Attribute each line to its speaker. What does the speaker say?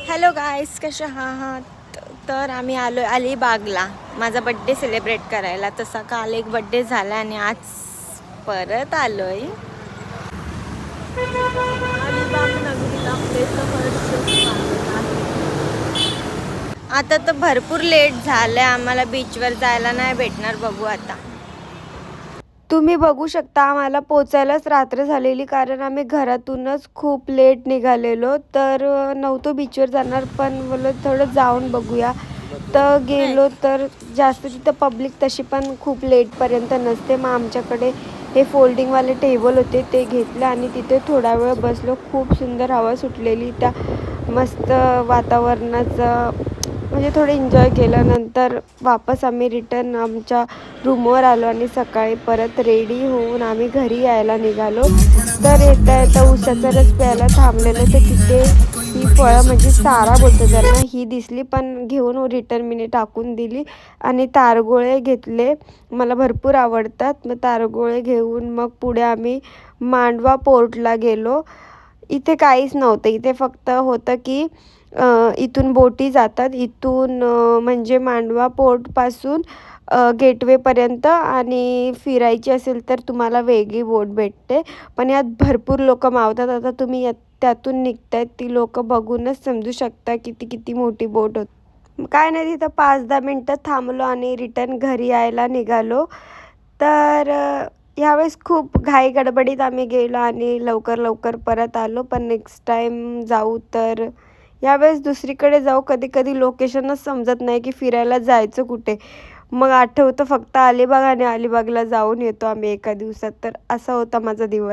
Speaker 1: Hello गाईस, कसे आहात? तर आम्ही आलो अलिबागला माझा बड्डे सेलिब्रेट करायला. तसा काल एक बड्डे झाला आणि आज परत आलोय अलिबाग नगरीला. आता तर भरपूर लेट झालंय, आम्हाला बीचवर जायला नाही भेटणार. बघू आता. तुम्ही बघू शकता आम्हाला पोचायलाच रात्र झालेली, कारण आम्ही घरातूनच खूप लेट निघालेलो. तर नव्हतो बीचवर जाणार, पण बोललो थोडं जाऊन बघूया. तर गेलो तर जास्त तिथं पब्लिक तशी पण खूप लेटपर्यंत नसते. मग आमच्याकडे हे फोल्डिंगवाले टेबल होते, ते घेतले आणि तिथे थोडा वेळ बसलो. खूप सुंदर हवा सुटलेली, त्या मस्त वातावरणाचं म्हणजे थोडं एन्जॉय केल्यानंतर वापस आम्ही रिटर्न आमच्या रूमवर आलो आणि सकाळी परत रेडी होऊन आम्ही घरी यायला निघालो. तर येता येता उसाचा रस प्यायला थांबलेलो, तर तिथे ही फळं म्हणजे सारा बोलतो त्यांना ही दिसली, पण घेऊन रिटर्न मी टाकून दिली. आणि तारगोळे घेतले, मला भरपूर आवडतात. मग तारगोळे घेऊन मग पुढे आम्ही मांडवा पोर्टला गेलो. इथे काहीच नव्हतं, इथे फक्त होतं की इथून बोटी जातात, इथून म्हणजे मांडवा पोर्टपासून गेटवेपर्यंत, आणि फिरायची असेल तर तुम्हाला वेगळी बोट भेटते. पण यात भरपूर लोक मावतात. आता तुम्ही त्यातून निघतायत ती लोक बघूनच समजू शकता किती किती मोठी बोट होती. काय नाही, तिथं 5-10 मिनटं थांबलो आणि रिटर्न घरी यायला निघालो. तर यावेळेस खूप घाई गडबडीत आम्ही गेलो आणि लवकर लवकर परत आलो. पण नेक्स्ट टाईम जाऊ तर यावेळेस दुसरीकडे जाऊ. कधी कधी लोकेशनच समजत नाही की फिरायला जायचं कुठे. मग आठवतं फक्त अलिबाग, आणि अलिबागला जाऊन येतो आम्ही एका दिवसात. तर असा होता माझा दिवस.